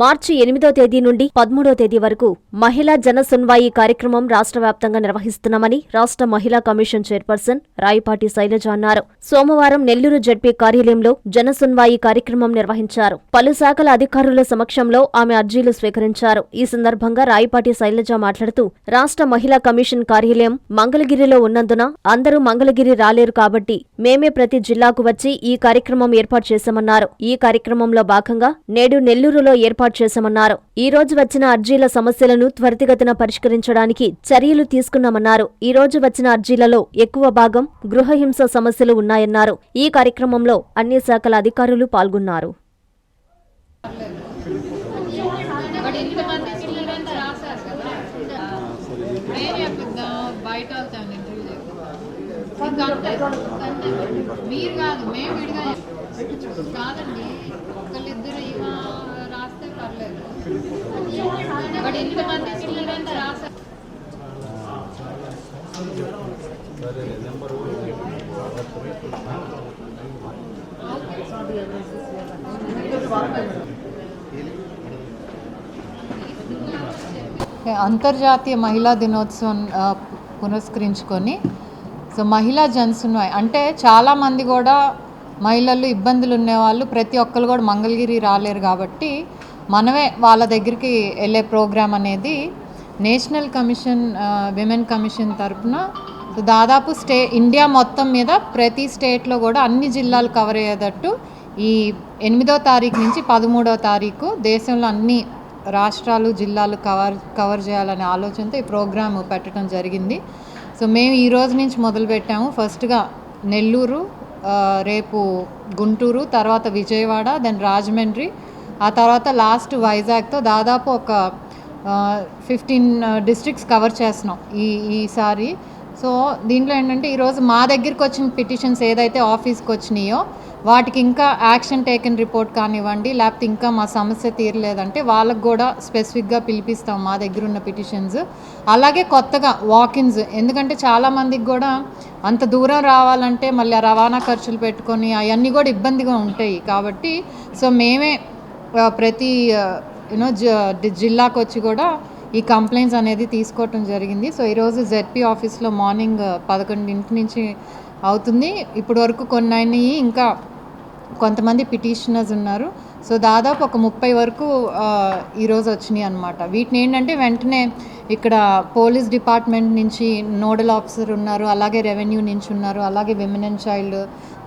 మార్చి 8వ తేదీ నుండి 13వ తేదీ వరకు మహిళా జన సున్వాయి కార్యక్రమం రాష్ట్ర వ్యాప్తంగా నిర్వహిస్తున్నామని రాష్ట్ర మహిళా కమిషన్ చైర్పర్సన్ రాయపాటి శైలజ అన్నారు. సోమవారం నెల్లూరు జడ్పీ కార్యాలయంలో జన సున్వాయి కార్యక్రమం నిర్వహించారు. పలు శాఖల అధికారుల సమక్షంలో ఆమె అర్జీలు స్వీకరించారు. ఈ సందర్భంగా రాయపాటి శైలజ మాట్లాడుతూ రాష్ట్ర మహిళా కమిషన్ కార్యాలయం మంగళగిరిలో ఉన్నందున అందరూ మంగళగిరి రాలేరు కాబట్టి మేమే ప్రతి జిల్లాకు వచ్చి ఈ కార్యక్రమం ఏర్పాటు చేశామన్నారు. ఈ కార్యక్రమంలో భాగంగా నేడు నెల్లూరులో ఏర్పాటు చేశామన్నారు. ఈ రోజు వచ్చిన అర్జీల సమస్యలను త్వరితగతిన పరిష్కరించడానికి చర్యలు తీసుకున్నామన్నారు. ఈ రోజు వచ్చిన అర్జీలలో ఎక్కువ భాగం గృహహింస సమస్యలు ఉన్నాయన్నారు. ఈ కార్యక్రమంలో అన్ని శాఖల అధికారులు పాల్గొన్నారు. మీరు కాదు, మేము విడిగా కాదండి, ఒకళ్ళిద్దరు రాస్తే పర్లేదు. బట్ ఇంతమంది పిల్లలంతా రాస్తారు. అంతర్జాతీయ మహిళా దినోత్సవం పురస్కరించుకొని మహిళా జనసున్వాయి అంటే చాలామంది కూడా మహిళలు ఇబ్బందులు ఉండేవాళ్ళు ప్రతి ఒక్కరు కూడా మంగళగిరి రాలేరు కాబట్టి మనమే వాళ్ళ దగ్గరికి వెళ్ళే ప్రోగ్రామ్ అనేది నేషనల్ కమిషన్ విమెన్ కమిషన్ తరఫున దాదాపు ఇండియా మొత్తం మీద ప్రతి స్టేట్లో కూడా అన్ని జిల్లాలు కవర్ అయ్యేటట్టు ఈ 8వ తారీఖు నుంచి 13వ తారీఖు దేశంలో అన్ని రాష్ట్రాలు జిల్లాలు కవర్ చేయాలనే ఆలోచనతో ఈ ప్రోగ్రాం పెట్టడం జరిగింది. మేము ఈ రోజు నుంచి మొదలుపెట్టాము. ఫస్ట్గా నెల్లూరు, రేపు గుంటూరు, తర్వాత విజయవాడ, దెన్ రాజమండ్రి, ఆ తర్వాత లాస్ట్ వైజాగ్తో దాదాపు ఒక 15 డిస్ట్రిక్ట్స్ కవర్ చేస్తున్నాం ఈసారి. దీంట్లో ఏంటంటే ఈరోజు మా దగ్గరికి వచ్చిన పిటిషన్స్ ఏదైతే ఆఫీస్కి వచ్చినాయో వాటికి ఇంకా యాక్షన్ టేకెన్ రిపోర్ట్ కానివ్వండి, లేకపోతే ఇంకా మా సమస్య తీరలేదంటే వాళ్ళకు కూడా స్పెసిఫిక్గా పిలిపిస్తాం మా దగ్గర ఉన్న పిటిషన్స్. అలాగే కొత్తగా వాకిన్స్, ఎందుకంటే చాలామందికి కూడా అంత దూరం రావాలంటే మళ్ళీ రవాణా ఖర్చులు పెట్టుకొని అవన్నీ కూడా ఇబ్బందిగా ఉంటాయి కాబట్టి మేమే ప్రతి జిల్లాకు వచ్చి కూడా ఈ కంప్లైంట్స్ అనేది తీసుకోవటం జరిగింది. ఈరోజు జెడ్పీ ఆఫీస్లో మార్నింగ్ 11 నుంచి అవుతుంది. ఇప్పటి వరకు కొన్ని అయినాయి, ఇంకా కొంతమంది పిటిషనర్స్ ఉన్నారు. దాదాపు ఒక 30 వరకు ఈరోజు వచ్చినాయి అన్నమాట. వీటిని ఏంటంటే వెంటనే ఇక్కడ పోలీస్ డిపార్ట్మెంట్ నుంచి నోడల్ ఆఫీసర్ ఉన్నారు, అలాగే రెవెన్యూ నుంచి ఉన్నారు, అలాగే విమెన్ అండ్ చైల్డ్,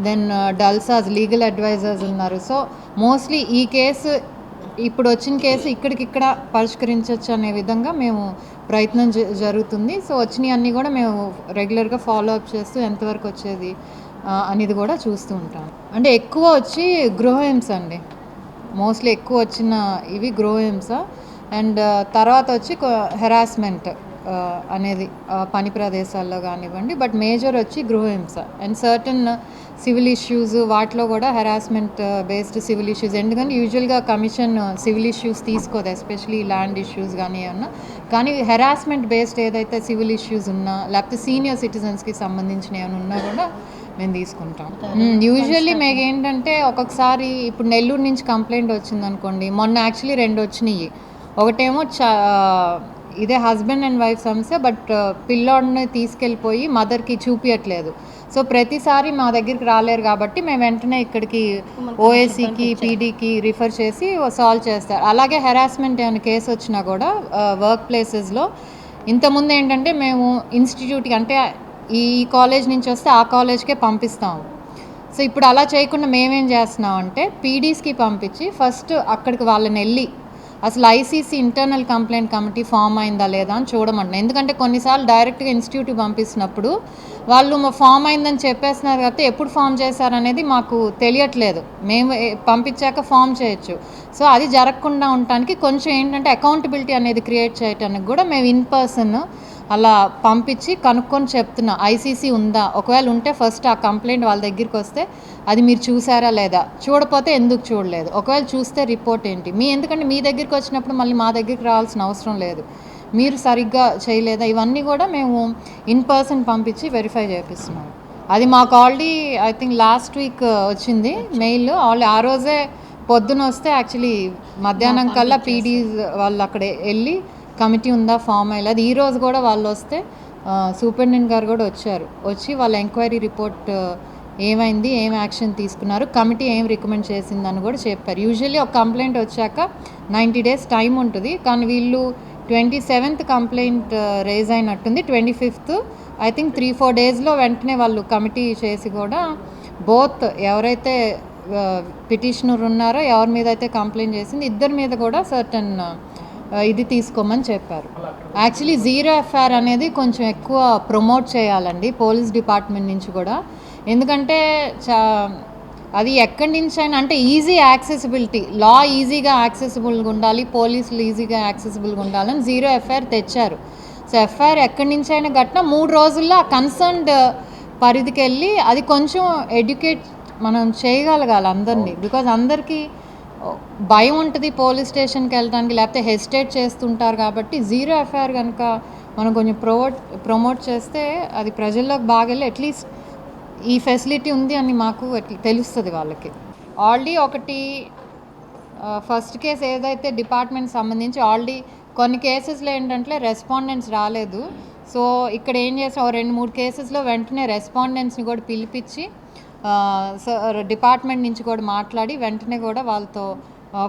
దెన్ డల్సాస్ లీగల్ అడ్వైజర్స్ ఉన్నారు. మోస్ట్లీ ఈ కేసు ఇప్పుడు వచ్చిన కేసు ఇక్కడికిక్కడ పరిష్కరించవచ్చు అనే విధంగా మేము ప్రయత్నం జరుగుతుంది. వచ్చినవి అన్నీ కూడా మేము రెగ్యులర్గా ఫాలో అప్ చేస్తూ ఎంతవరకు వచ్చేది అనేది కూడా చూస్తూ ఉంటాం. అంటే ఎక్కువ వచ్చి గృహహింస అండి, మోస్ట్లీ ఎక్కువ వచ్చిన ఇవి గృహహింస. అండ్ తర్వాత వచ్చి హెరాస్మెంట్ అనేది పని ప్రదేశాల్లో కానివ్వండి, బట్ మేజర్ వచ్చి గృహహింస. అండ్ సర్టన్ సివిల్ ఇష్యూస్, వాటిలో కూడా హెరాస్మెంట్ బేస్డ్ సివిల్ ఇష్యూస్. ఎందుకంటే యూజువల్గా కమిషన్ సివిల్ ఇష్యూస్ తీసుకోదు, ఎస్పెషలీ ల్యాండ్ ఇష్యూస్ కానీ ఏమన్నా. కానీ హెరాస్మెంట్ బేస్డ్ ఏదైతే సివిల్ ఇష్యూస్ ఉన్నా, లేకపోతే సీనియర్ సిటిజన్స్కి సంబంధించిన ఏమైనా ఉన్నా కూడా మేము తీసుకుంటాం. యూజువల్లీ మీకు ఏంటంటే ఒక్కొక్కసారి ఇప్పుడు నెల్లూరు నుంచి కంప్లైంట్ వచ్చిందనుకోండి, మొన్న యాక్చువల్లీ 2 వచ్చినాయి. ఒకటేమో ఇదే హస్బెండ్ అండ్ వైఫ్ సమస్య, బట్ పిల్లోడిని తీసుకెళ్ళిపోయి మదర్కి చూపించట్లేదు. ప్రతిసారి మా దగ్గరికి రాలేరు కాబట్టి మేము వెంటనే ఇక్కడికి ఓఎస్సీకి పీడీకి రిఫర్ చేసి సాల్వ్ చేస్తారు. అలాగే హెరాస్మెంట్ ఏమైనా కేసు వచ్చినా కూడా వర్క్ ప్లేసెస్లో ఇంతకుముందు ఏంటంటే మేము ఇన్స్టిట్యూట్కి, అంటే ఈ కాలేజ్ నుంచి వస్తే ఆ కాలేజ్కే పంపిస్తాము. ఇప్పుడు అలా చేయకుండా మేమేం చేస్తున్నామంటే పీడీస్కి పంపించి ఫస్ట్ అక్కడికి వాళ్ళని వెళ్ళి అసలు ICC internal complaint committee form అయిందా లేదా అని చూడమంటున్నాం. ఎందుకంటే కొన్నిసార్లు డైరెక్ట్గా ఇన్స్టిట్యూట్కి పంపిస్తున్నప్పుడు వాళ్ళు ఫామ్ అయిందని చెప్పేస్తున్నారు కాబట్టి ఎప్పుడు ఫామ్ చేశారనేది మాకు తెలియట్లేదు. మేము పంపించాక ఫామ్ చేయొచ్చు. అది జరగకుండా ఉండటానికి కొంచెం ఏంటంటే అకౌంటబిలిటీ అనేది క్రియేట్ చేయడానికి కూడా మేము ఇన్ పర్సన్ అలా పంపించి కనుక్కొని చెప్తున్నా, ఐసీసీ ఉందా, ఒకవేళ ఉంటే ఫస్ట్ ఆ కంప్లైంట్ వాళ్ళ దగ్గరికి వస్తే అది మీరు చూసారా లేదా, చూడపోతే ఎందుకు చూడలేదు, ఒకవేళ చూస్తే రిపోర్ట్ ఏంటి, ఎందుకంటే మీ దగ్గరికి వచ్చినప్పుడు మళ్ళీ మా దగ్గరికి రావాల్సిన అవసరం లేదు, మీరు సరిగ్గా చేయలేదా, ఇవన్నీ కూడా మేము ఇన్ పర్సన్ పంపించి వెరిఫై చేపిస్తున్నాం. అది మాకు already I think last week వచ్చింది మెయిల్. ఆ రోజే పొద్దున వస్తే యాక్చువల్లీ మధ్యాహ్నం కల్లా పీడీ వాళ్ళు అక్కడ వెళ్ళి కమిటీ ఉందా ఫామ్ అయ్యేది. ఈరోజు కూడా వాళ్ళు వస్తే సూపరింటెండెంట్ గారు కూడా వచ్చి వాళ్ళ ఎంక్వైరీ రిపోర్ట్ ఏమైంది, ఏం యాక్షన్ తీసుకున్నారు, కమిటీ ఏం రికమెండ్ చేసిందని కూడా చెప్పారు. యూజువల్లీ ఒక కంప్లైంట్ వచ్చాక 90 days టైం ఉంటుంది, కానీ వీళ్ళు 27th కంప్లైంట్ రేజ్ అయినట్టుంది. 25th ఐ థింక్ 3-4 daysలో వెంటనే వాళ్ళు కమిటీ చేసి కూడా బోత్ ఎవరైతే పిటిషనర్ ఉన్నారో, ఎవరి మీద అయితే కంప్లైంట్ చేసింది, ఇద్దరి మీద కూడా సర్టన్ ఇది తీసుకోమని చెప్పారు. యాక్చువల్లీ జీరో ఎఫ్ఐఆర్ అనేది కొంచెం ఎక్కువ ప్రమోట్ చేయాలండి పోలీస్ డిపార్ట్మెంట్ నుంచి కూడా. ఎందుకంటే అది ఎక్కడి నుంచి అయినా అంటే ఈజీ యాక్సెసిబిలిటీ, లా ఈజీగా యాక్సెసిబుల్గా ఉండాలి, పోలీసులు ఈజీగా యాక్సెసిబుల్గా ఉండాలని జీరో ఎఫ్ఐఆర్ తెచ్చారు. సో ఎఫ్ఐఆర్ ఎక్కడి నుంచి అయినా కట్టినా 3 రోజుల్లో ఆ కన్సర్న్డ్ పరిధికి వెళ్ళి అది కొంచెం ఎడ్యుకేట్ మనం చేయగలగాలి అందరినీ. బికాజ్ అందరికీ భయం ఉంటుంది పోలీస్ స్టేషన్కి వెళ్ళడానికి, లేకపోతే హెసిటేట్ చేస్తుంటారు. కాబట్టి జీరో ఎఫ్ఐఆర్ కనుక మనం కొంచెం ప్రమోట్ చేస్తే అది ప్రజల్లోకి బాగా వెళ్ళి అట్లీస్ట్ ఈ ఫెసిలిటీ ఉంది అని మాకు తెలుస్తుంది వాళ్ళకి. ఆల్రెడీ ఒకటి ఫస్ట్ కేసు ఏదైతే డిపార్ట్మెంట్ సంబంధించి ఆల్రెడీ కొన్ని కేసెస్లో ఏంటంటే రెస్పాండెంట్స్ రాలేదు. సో ఇక్కడ ఏం చేసాం, 2-3 కేసెస్లో వెంటనే రెస్పాండెంట్స్ని కూడా పిలిపించి డిపార్ట్మెంట్ నుంచి కూడా మాట్లాడి వెంటనే కూడా వాళ్ళతో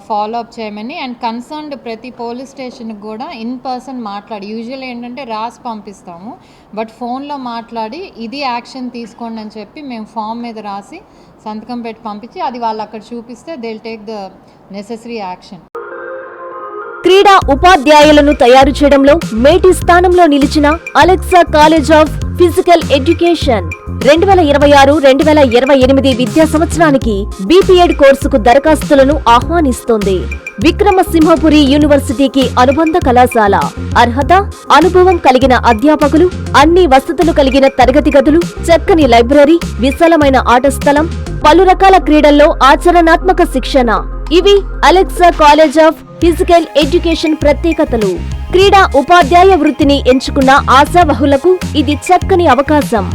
ఫాలో అప్ చేయమని, అండ్ కన్సర్న్డ్ ప్రతి పోలీస్ స్టేషన్కి కూడా ఇన్ పర్సన్ మాట్లాడి, యూజువల్ ఏంటంటే రాసి పంపిస్తాము, బట్ ఫోన్లో మాట్లాడి ఇది యాక్షన్ తీసుకోండి అని చెప్పి మేము ఫామ్ మీద రాసి సంతకం పెట్టి పంపించి అది వాళ్ళు అక్కడ చూపిస్తే they will take the necessary action. క్రీడా ఉపాధ్యాయులను తయారు చేయడంలో మేటి స్థానంలో నిలిచిన Alexa college of physical education 2026-2028 విద్యా సంవత్సరానికి బీపీఎడ్ కోర్సుకు దరఖాస్తులను ఆహ్వానిస్తోంది. విక్రమసింహపురి యూనివర్సిటీకి అనుబంధ కళాశాల. అర్హత, అనుభవం కలిగిన అధ్యాపకులు, అన్ని వసతులు కలిగిన తరగతి గదులు, చక్కని లైబ్రరీ, విశాలమైన ఆట స్థలం, పలు రకాల క్రీడల్లో ఆచరణాత్మక శిక్షణ. ఇవి Alexa college of physical education ప్రత్యేకతలు. క్రీడా ఉపాధ్యాయ వృత్తిని ఎంచుకున్న ఆశావహులకు ఇది చక్కని అవకాశం.